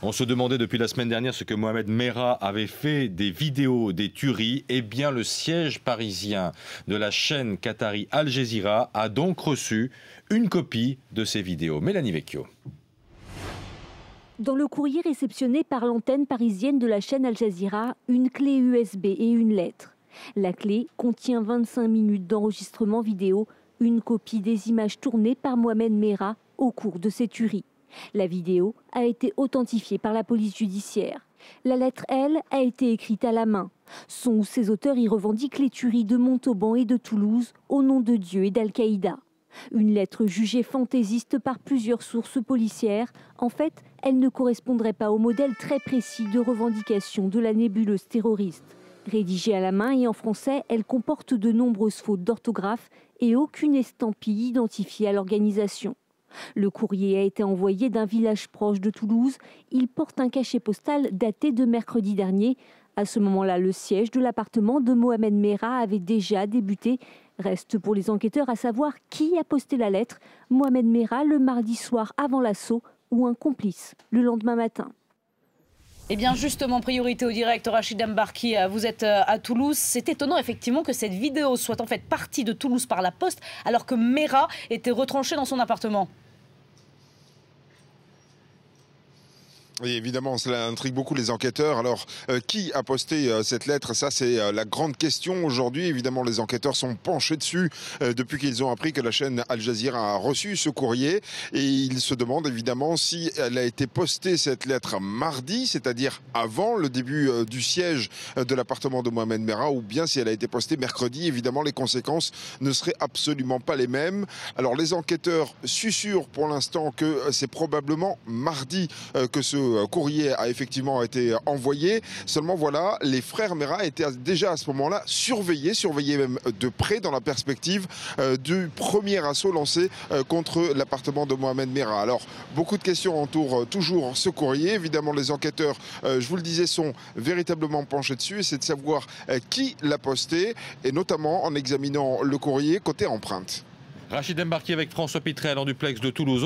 On se demandait depuis la semaine dernière ce que Mohamed Merah avait fait des vidéos des tueries. Eh bien, le siège parisien de la chaîne qatari Al Jazeera a donc reçu une copie de ces vidéos. Mélanie Vecchio. Dans le courrier réceptionné par l'antenne parisienne de la chaîne Al Jazeera, une clé USB et une lettre. La clé contient 25 minutes d'enregistrement vidéo, une copie des images tournées par Mohamed Merah au cours de ces tueries. La vidéo a été authentifiée par la police judiciaire. La lettre, elle, a été écrite à la main. Son ou ses auteurs y revendiquent les tueries de Montauban et de Toulouse au nom de Dieu et d'Al-Qaïda. Une lettre jugée fantaisiste par plusieurs sources policières. En fait, elle ne correspondrait pas au modèle très précis de revendication de la nébuleuse terroriste. Rédigée à la main et en français, elle comporte de nombreuses fautes d'orthographe et aucune estampille identifiée à l'organisation. Le courrier a été envoyé d'un village proche de Toulouse. Il porte un cachet postal daté de mercredi dernier. À ce moment-là, le siège de l'appartement de Mohamed Merah avait déjà débuté. Reste pour les enquêteurs à savoir qui a posté la lettre, Mohamed Merah le mardi soir avant l'assaut ou un complice le lendemain matin. Eh bien justement, priorité au direct, Rachid Mbarki, vous êtes à Toulouse. C'est étonnant effectivement que cette vidéo soit en fait partie de Toulouse par la poste alors que Merah était retranché dans son appartement. Oui, évidemment, cela intrigue beaucoup les enquêteurs. Alors, qui a posté cette lettre? Ça, c'est la grande question aujourd'hui. Évidemment, les enquêteurs sont penchés dessus depuis qu'ils ont appris que la chaîne Al Jazeera a reçu ce courrier. Et ils se demandent évidemment si elle a été postée, cette lettre, mardi, c'est-à-dire avant le début du siège de l'appartement de Mohamed Merah, ou bien si elle a été postée mercredi. Évidemment, les conséquences ne seraient absolument pas les mêmes. Alors, les enquêteurs susurrent pour l'instant que c'est probablement mardi que ce courrier a effectivement été envoyé. Seulement voilà, les frères Merah étaient déjà à ce moment-là surveillés même de près dans la perspective du premier assaut lancé contre l'appartement de Mohamed Merah. Alors beaucoup de questions entourent toujours ce courrier. Évidemment les enquêteurs, je vous le disais, sont véritablement penchés dessus et c'est de savoir qui l'a posté et notamment en examinant le courrier côté empreinte. Rachid Mbarki avec François Pitrel en duplex de Toulouse.